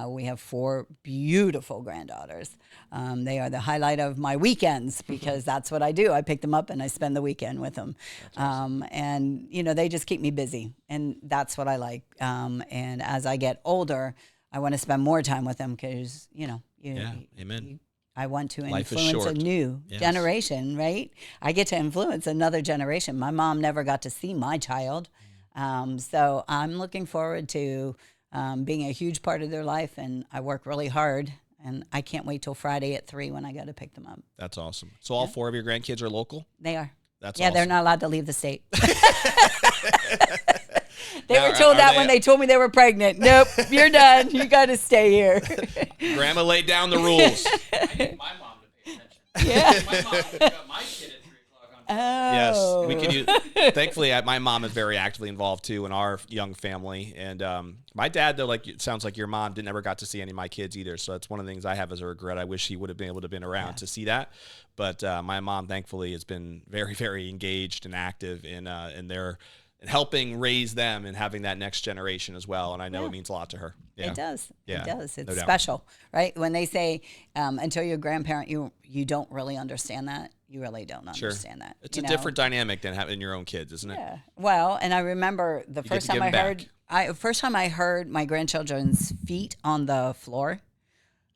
Speaker 2: we have 4 beautiful granddaughters. They are the highlight of my weekends because that's what I do. I pick them up and I spend the weekend with them.
Speaker 1: Awesome.
Speaker 2: And, they just keep me busy. And that's what I like. And as I get older, I want to spend more time with them because,
Speaker 1: Amen.
Speaker 2: I want to
Speaker 1: Life is
Speaker 2: influence a
Speaker 1: short.
Speaker 2: new
Speaker 1: Yes.
Speaker 2: generation, right? I get to influence another generation. My mom never got to see my child. So I'm looking forward to being a huge part of their life, and I work really hard. And I can't wait till Friday at 3 when I go to pick them up.
Speaker 1: That's awesome. So all 4 of your grandkids are local?
Speaker 2: They are.
Speaker 1: That's
Speaker 2: Yeah,
Speaker 1: awesome.
Speaker 2: they're not allowed to leave the state. They
Speaker 1: Now,
Speaker 2: were told
Speaker 1: are
Speaker 2: that
Speaker 1: they-
Speaker 2: when they told me they were pregnant. Nope, you're done. You got to stay here.
Speaker 1: Grandma laid down the rules.
Speaker 3: I need my mom to pay attention.
Speaker 2: Yeah.
Speaker 3: My mom got my kid at 3 o'clock on Friday.
Speaker 2: Oh.
Speaker 1: Yes, we can use. Thankfully, my mom is very actively involved too in our young family, and my dad, though, like it sounds like your mom never got to see any of my kids either. So that's one of the things I have as a regret. I wish he would have been able to have been around to see that, but my mom, thankfully, has been very, very engaged and active in their and helping raise them and having that next generation as well. And I know it means a lot to her. Yeah.
Speaker 2: It does.
Speaker 1: Yeah,
Speaker 2: It does. It's
Speaker 1: no doubt.
Speaker 2: special, right? When they say until you're a grandparent, you don't really understand that. You really don't understand that.
Speaker 1: It's a different dynamic than having your own kids, isn't it?
Speaker 2: Yeah. Well, and I remember the
Speaker 1: get
Speaker 2: first
Speaker 1: to
Speaker 2: time
Speaker 1: give 'em
Speaker 2: first time I heard my grandchildren's feet on the floor,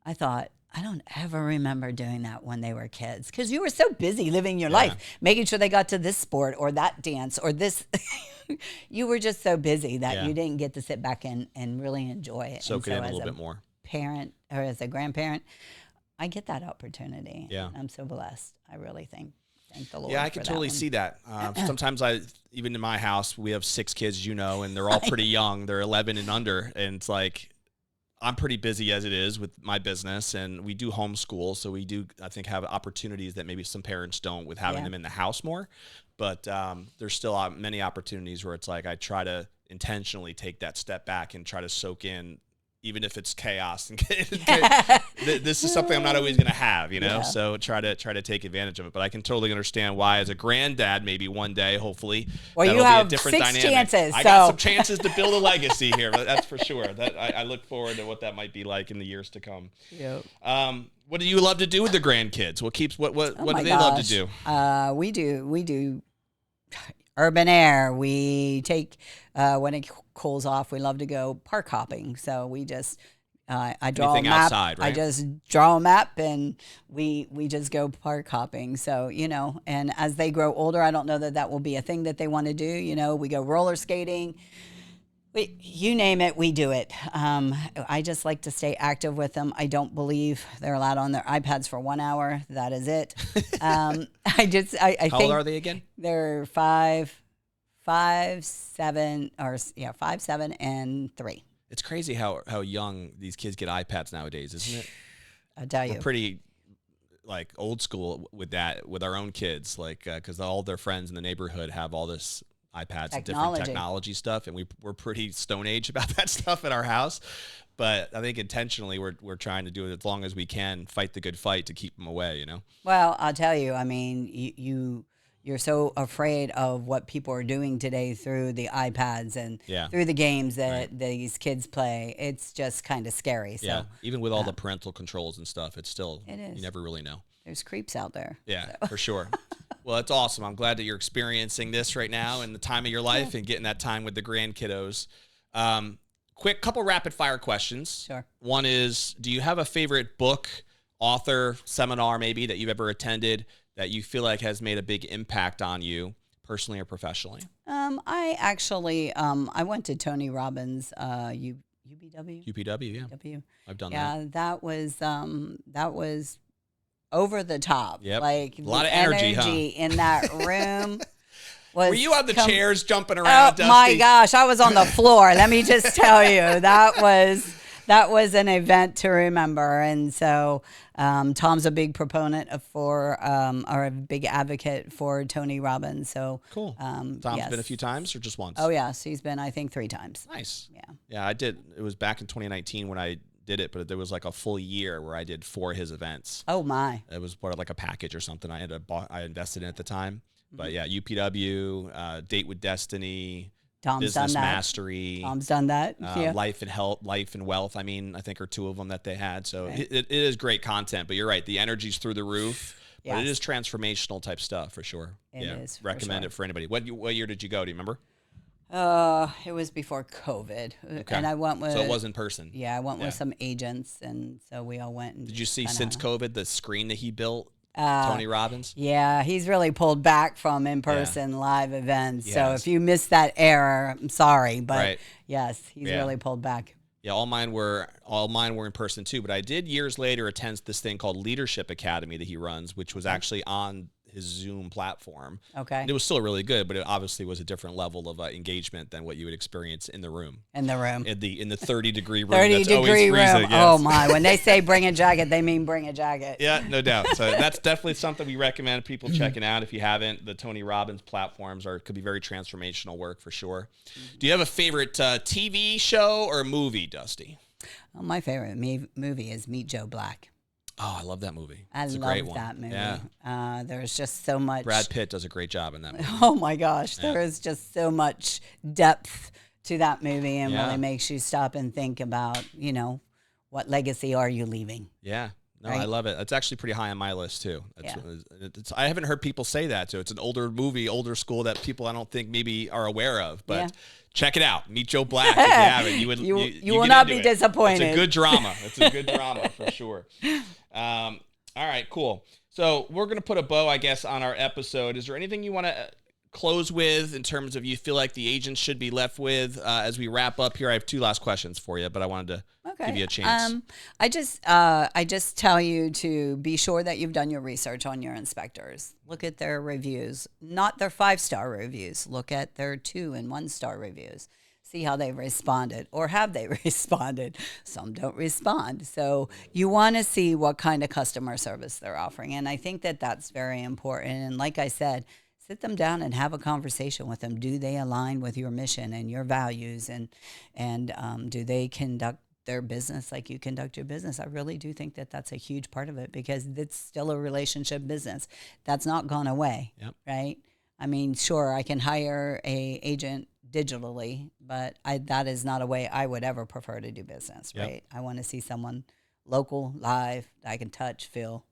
Speaker 2: I thought, I don't ever remember doing that when they were kids because you were so busy living your life, making sure they got to this sport or that dance or this. You were just so busy that you didn't get to sit back and really enjoy it.
Speaker 1: Soak it in a
Speaker 2: as
Speaker 1: little bit more.
Speaker 2: Parent or as a grandparent, I get that opportunity.
Speaker 1: Yeah.
Speaker 2: I'm so blessed. I really thank the Lord.
Speaker 1: Yeah, I
Speaker 2: for
Speaker 1: can
Speaker 2: that
Speaker 1: totally
Speaker 2: one.
Speaker 1: see that. Sometimes even in my house, we have 6 kids, and they're all pretty young. They're 11 and under. And it's like, I'm pretty busy as it is with my business, and we do homeschool. So we do, I think, have opportunities that maybe some parents don't with having them in the house more. But there's still many opportunities where it's like I try to intentionally take that step back and try to soak in even if it's chaos. And this is something I'm not always going to have, you know.
Speaker 2: Yeah.
Speaker 1: So try to take advantage of it. But I can totally understand why, as a granddad, maybe one day, hopefully,
Speaker 2: Well,
Speaker 1: that'll
Speaker 2: you
Speaker 1: be a
Speaker 2: have
Speaker 1: different
Speaker 2: 6
Speaker 1: dynamic.
Speaker 2: chances,
Speaker 1: I got
Speaker 2: so-
Speaker 1: some chances to build a legacy here. That's for sure. That I look forward to what that might be like in the years to come.
Speaker 2: Yep.
Speaker 1: What do you love to do with the grandkids? What
Speaker 2: Oh
Speaker 1: do
Speaker 2: my
Speaker 1: they
Speaker 2: gosh.
Speaker 1: love to do?
Speaker 2: We do urban air. We take when it cools off. We love to go park hopping. So we just I draw
Speaker 1: Anything
Speaker 2: a map.
Speaker 1: outside, right?
Speaker 2: I just draw a map and we just go park hopping. So and as they grow older, I don't know that will be a thing that they want to do. We go roller skating. You name it, we do it. I just like to stay active with them. I don't believe they're allowed on their iPads for 1 hour. That is it. I
Speaker 1: How
Speaker 2: think
Speaker 1: old are they again?
Speaker 2: they're 5, 7, and 3.
Speaker 1: It's crazy how young these kids get iPads nowadays, isn't it?
Speaker 2: I tell
Speaker 1: We're
Speaker 2: you.
Speaker 1: pretty like old school with that with our own kids, like because all their friends in the neighborhood have all this iPads and different
Speaker 2: Technology.
Speaker 1: technology stuff, and we're pretty stone age about that stuff at our house. But I think intentionally we're trying to do it as long as we can, fight the good fight to keep them away. You know.
Speaker 2: Well, I'll tell you. I mean, you're so afraid of what people are doing today through the iPads and
Speaker 1: Yeah.
Speaker 2: through the games that these kids play. It's just kind of scary. So
Speaker 1: Yeah. Even with all the parental controls and stuff, it's still
Speaker 2: It is.
Speaker 1: You never really know.
Speaker 2: there's creeps out there.
Speaker 1: Yeah, for sure. Well, it's awesome. I'm glad that you're experiencing this right now in the time of your life and getting that time with the grand kiddos. Quick couple rapid fire questions.
Speaker 2: Sure.
Speaker 1: One is, do you have a favorite book, author, seminar maybe that you've ever attended that you feel like has made a big impact on you personally or professionally?
Speaker 2: I actually I went to Tony Robbins UBW.
Speaker 1: UPW, yeah.
Speaker 2: W.
Speaker 1: I've done that.
Speaker 2: Yeah, that was over the top.
Speaker 1: Yep.
Speaker 2: Like
Speaker 1: A lot
Speaker 2: the
Speaker 1: of energy, huh?
Speaker 2: in that room. Was
Speaker 1: Were you on the chairs jumping
Speaker 2: Oh
Speaker 1: around, Dusty?
Speaker 2: my gosh, I was on the floor. Let me just tell you, that was an event to remember. And so Tom's a big proponent or a big advocate for Tony Robbins. So
Speaker 1: Cool. Tom's
Speaker 2: yes.
Speaker 1: been a few times or just once?
Speaker 2: Oh yes, he's been I think 3 times.
Speaker 1: Nice.
Speaker 2: Yeah.
Speaker 1: Yeah, I did. It was back in 2019 when I did it, but there was like a full year where I did 4 his events.
Speaker 2: Oh my.
Speaker 1: It was part of like a package or something I invested in at the time. But yeah, UPW, Date with Destiny,
Speaker 2: Tom's
Speaker 1: Business
Speaker 2: done that.
Speaker 1: Mastery,
Speaker 2: Tom's done that. Yeah.
Speaker 1: Life and Health, Life and Wealth. I mean, I think are 2 of them that they had. So
Speaker 2: Right.
Speaker 1: it is great content. But you're right, the energy's through the roof. But it
Speaker 2: Yes.
Speaker 1: is transformational type stuff for sure.
Speaker 2: It
Speaker 1: yeah,
Speaker 2: is, for
Speaker 1: recommend
Speaker 2: sure.
Speaker 1: it for anybody. What year did you go? Do you remember?
Speaker 2: It was before COVID,
Speaker 1: Okay.
Speaker 2: and I went with.
Speaker 1: So it was in person.
Speaker 2: Yeah, I went
Speaker 1: Yeah.
Speaker 2: with some agents, and so we all went. And
Speaker 1: Did you see
Speaker 2: kinda-
Speaker 1: since COVID the screen that he built, Tony Robbins?
Speaker 2: Yeah, he's really pulled back from in-person live events. So
Speaker 1: Yes.
Speaker 2: if you missed that era, I'm sorry, but
Speaker 1: Right.
Speaker 2: yes, he's
Speaker 1: Yeah.
Speaker 2: really pulled back.
Speaker 1: Yeah, all mine were in person too. But I did years later attend this thing called Leadership Academy that he runs, which was actually on his Zoom platform.
Speaker 2: Okay,
Speaker 1: And it was still really good, but it obviously was a different level of engagement than what you would experience in the room,
Speaker 2: in the room,
Speaker 1: in the 30-degree room.
Speaker 2: 30
Speaker 1: that's always
Speaker 2: degree
Speaker 1: freezing,
Speaker 2: room.
Speaker 1: yes.
Speaker 2: Oh my! When they say bring a jacket, they mean bring a jacket.
Speaker 1: Yeah, no doubt. So that's definitely something we recommend people checking out if you haven't. The Tony Robbins platforms could be very transformational work for sure. Do you have a favorite TV show or movie, Dusty?
Speaker 2: Well, my favorite movie is Meet Joe Black.
Speaker 1: Oh, I love that movie.
Speaker 2: I
Speaker 1: It's a
Speaker 2: love
Speaker 1: great one.
Speaker 2: that movie.
Speaker 1: Yeah.
Speaker 2: There's just so much.
Speaker 1: Brad Pitt does a great job in that movie.
Speaker 2: Oh my gosh, there is just so much depth to that movie, and
Speaker 1: Yeah.
Speaker 2: really makes you stop and think about, what legacy are you leaving?
Speaker 1: Yeah. No,
Speaker 2: Right?
Speaker 1: I love it. It's actually pretty high on my list too.
Speaker 2: Yeah.
Speaker 1: I haven't heard people say that. So it's an older movie, older school that people I don't think maybe are aware of. But
Speaker 2: Yeah.
Speaker 1: check it out. Meet Joe Black if you haven't. You would
Speaker 2: You
Speaker 1: you
Speaker 2: will
Speaker 1: get
Speaker 2: not
Speaker 1: into
Speaker 2: be
Speaker 1: it.
Speaker 2: disappointed.
Speaker 1: It's a good drama. It's a good drama for sure. All right, cool. So we're gonna put a bow, I guess, on our episode. Is there anything you want to close with in terms of you feel like the agents should be left with as we wrap up here? I have 2 last questions for you, but I wanted to give you a chance.
Speaker 2: I just tell you to be sure that you've done your research on your inspectors. Look at their reviews, not their 5-star reviews. Look at their 2 and 1-star reviews. See how they've responded, or have they responded? Some don't respond. So you want to see what kind of customer service they're offering. And I think that that's very important. And like I said, sit them down and have a conversation with them. Do they align with your mission and your values? And do they conduct their business like you conduct your business. I really do think that that's a huge part of it because it's still a relationship business. That's not gone away,
Speaker 1: Yep.
Speaker 2: right? I mean, sure, I can hire a agent digitally, but that is not a way I would ever prefer to do business,
Speaker 1: Yep.
Speaker 2: right? I want to see someone local, live, that I can touch, feel,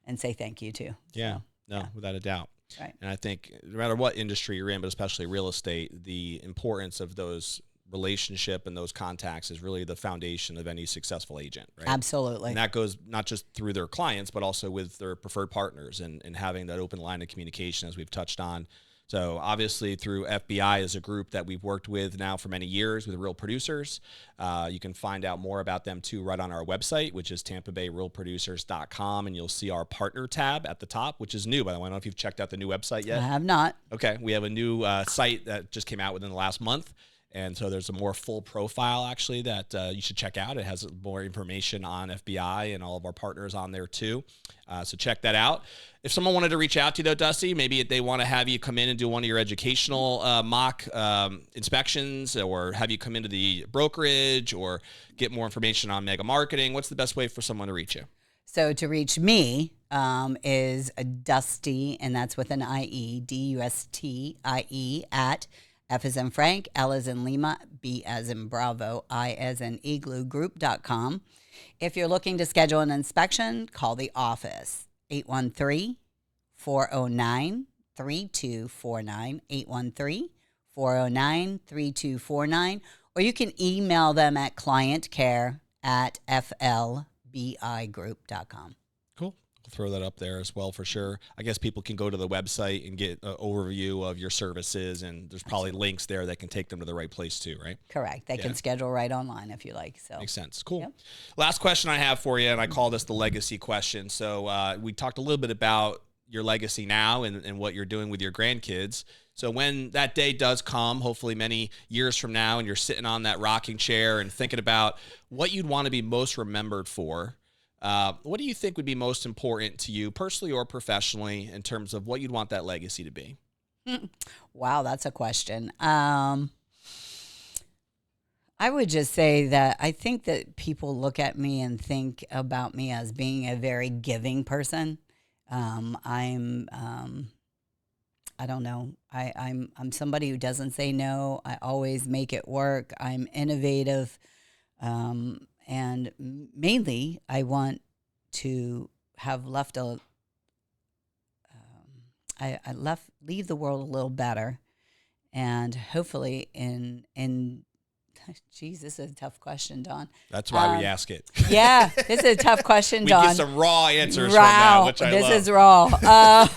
Speaker 2: and say thank you to.
Speaker 1: Yeah.
Speaker 2: So,
Speaker 1: No, without a doubt.
Speaker 2: right.
Speaker 1: And I think no matter what industry you're in, but especially real estate, the importance of those relationship and those contacts is really the foundation of any successful agent, right?
Speaker 2: Absolutely.
Speaker 1: And that goes not just through their clients, but also with their preferred partners and having that open line of communication, as we've touched on. So obviously through FBI as a group that we've worked with now for many years with real producers. You can find out more about them too right on our website, which is tampabayrealproducers.com. And you'll see our partner tab at the top, which is new, by the way. I don't know if you've checked out the new website yet.
Speaker 2: I have not.
Speaker 1: Okay. We have a new site that just came out within the last month. And so there's a more full profile actually that you should check out. It has more information on FBI and all of our partners on there too. So check that out. If someone wanted to reach out to you though, Dusty, maybe they want to have you come in and do one of your educational mock inspections, or have you come into the brokerage, or get more information on mega marketing, what's the best way for someone to reach you?
Speaker 2: So to reach me is Dustie, and that's with an IE, DUSTIE at F as in Frank, L as in Lima, B as in Bravo, I as in Igloo Group.com. If you're looking to schedule an inspection, call the office, 813-409-3249, 813-409-3249, or you can email them at clientcare@flbigroup.com.
Speaker 1: Cool. We'll throw that up there as well for sure. I guess people can go to the website and get an overview of your services, and there's probably links there that can take them to the right place too, right?
Speaker 2: Correct. They can schedule right online if you like. So
Speaker 1: Makes sense. Cool.
Speaker 2: Yep.
Speaker 1: Last question I have for you, and I call this the legacy question. So we talked a little bit about your legacy now and what you're doing with your grandkids. So when that day does come, hopefully many years from now, and you're sitting on that rocking chair and thinking about what you'd want to be most remembered for, what do you think would be most important to you personally or professionally in terms of what you'd want that legacy to be?
Speaker 2: Wow, that's a question. I would just say that I think that people look at me and think about me as being a very giving person. I don't know. I'm somebody who doesn't say no. I always make it work. I'm innovative. And mainly I want to have left leave the world a little better, and hopefully geez, this is a tough question, Don.
Speaker 1: That's why we ask it.
Speaker 2: Yeah, this is a tough question,
Speaker 1: We
Speaker 2: Don.
Speaker 1: get some raw answers from that, which I
Speaker 2: this
Speaker 1: love.
Speaker 2: is raw.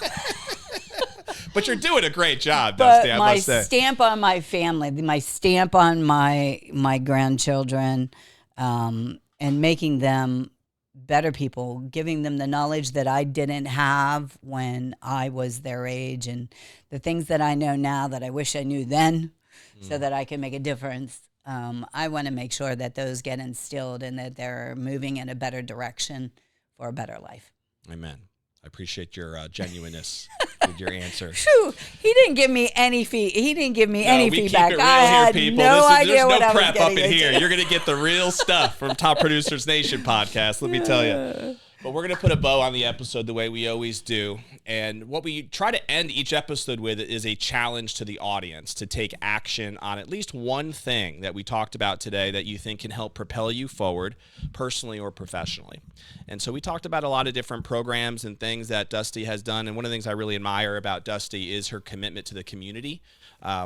Speaker 1: But you're doing a great job,
Speaker 2: But
Speaker 1: Dusty, I
Speaker 2: my
Speaker 1: must say.
Speaker 2: stamp on my family, my stamp on my grandchildren, and making them better people, giving them the knowledge that I didn't have when I was their age, and the things that I know now that I wish I knew then, so that I can make a difference. I want to make sure that those get instilled and that they're moving in a better direction for a better life.
Speaker 1: Amen. I appreciate your genuineness with your answer.
Speaker 2: Phew, he didn't give me any He didn't give me any
Speaker 1: we
Speaker 2: feedback.
Speaker 1: keep it real
Speaker 2: I
Speaker 1: here,
Speaker 2: had
Speaker 1: people.
Speaker 2: no idea
Speaker 1: There's
Speaker 2: what
Speaker 1: no
Speaker 2: I was
Speaker 1: prep up
Speaker 2: getting
Speaker 1: in here.
Speaker 2: into.
Speaker 1: You're going to get the real stuff from Top Producers Nation podcast, let me tell you. But we're going to put a bow on the episode the way we always do. And what we try to end each episode with is a challenge to the audience to take action on at least one thing that we talked about today that you think can help propel you forward personally or professionally. And so we talked about a lot of different programs and things that Dusty has done. And one of the things I really admire about Dusty is her commitment to the community.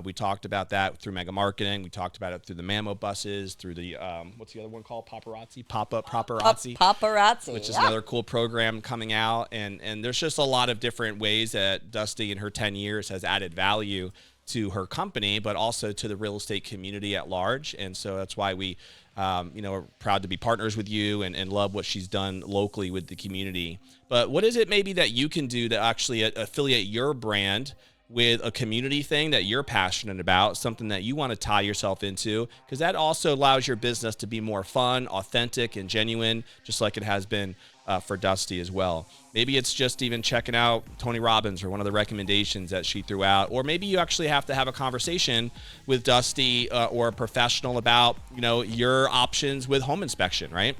Speaker 1: We talked about that through mega marketing. We talked about it through the Mamo buses, through the, what's the other one called? Paparazzi? Pop-up paparazzi.
Speaker 2: Paparazzi.
Speaker 1: Which is another cool program coming out. And there's just a lot of different ways that Dusty in her 10 years has added value to her company, but also to the real estate community at large. And so that's why we, are proud to be partners with you and love what she's done locally with the community. But what is it maybe that you can do to actually affiliate your brand with a community thing that you're passionate about, something that you want to tie yourself into, because that also allows your business to be more fun, authentic, and genuine, just like it has been for Dustie as well. Maybe it's just even checking out Tony Robbins or one of the recommendations that she threw out, or maybe you actually have to have a conversation with Dustie or a professional about, your options with home inspection, right?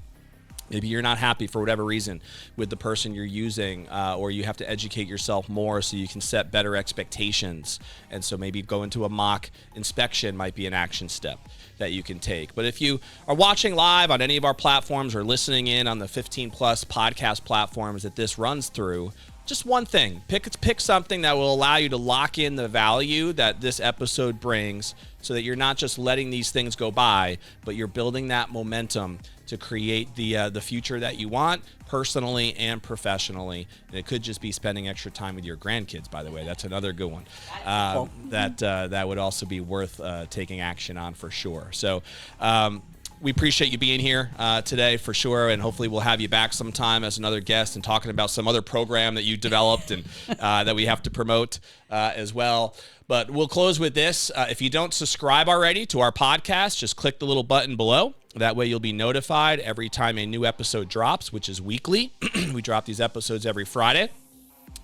Speaker 1: Maybe you're not happy for whatever reason with the person you're using, or you have to educate yourself more so you can set better expectations. And so maybe going to a mock inspection might be an action step that you can take. But if you are watching live on any of our platforms or listening in on the 15 plus podcast platforms that this runs through, just one thing, pick something that will allow you to lock in the value that this episode brings, so that you're not just letting these things go by, but you're building that momentum to create the future that you want, personally and professionally. And it could just be spending extra time with your grandkids, by the way. That's another good one. That would also be worth taking action on for sure. So we appreciate you being here today for sure, and hopefully we'll have you back sometime as another guest and talking about some other program that you developed and that we have to promote as well. But we'll close with this. If you don't subscribe already to our podcast, just click the little button below. That way you'll be notified every time a new episode drops, which is weekly. We drop these episodes every Friday.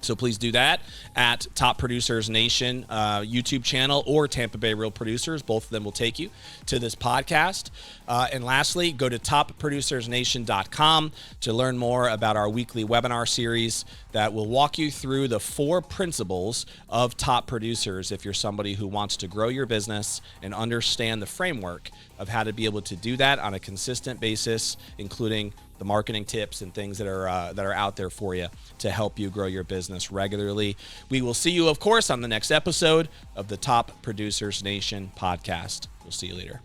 Speaker 1: So please do that at Top Producers Nation YouTube channel or Tampa Bay Real Producers. Both of them will take you to this podcast. And lastly, go to topproducersnation.com to learn more about our weekly webinar series that will walk you through the 4 principles of top producers if you're somebody who wants to grow your business and understand the framework of how to be able to do that on a consistent basis, including the marketing tips and things that are out there for you to help you grow your business regularly. We will see you, of course, on the next episode of the Top Producers Nation podcast. We'll see you later.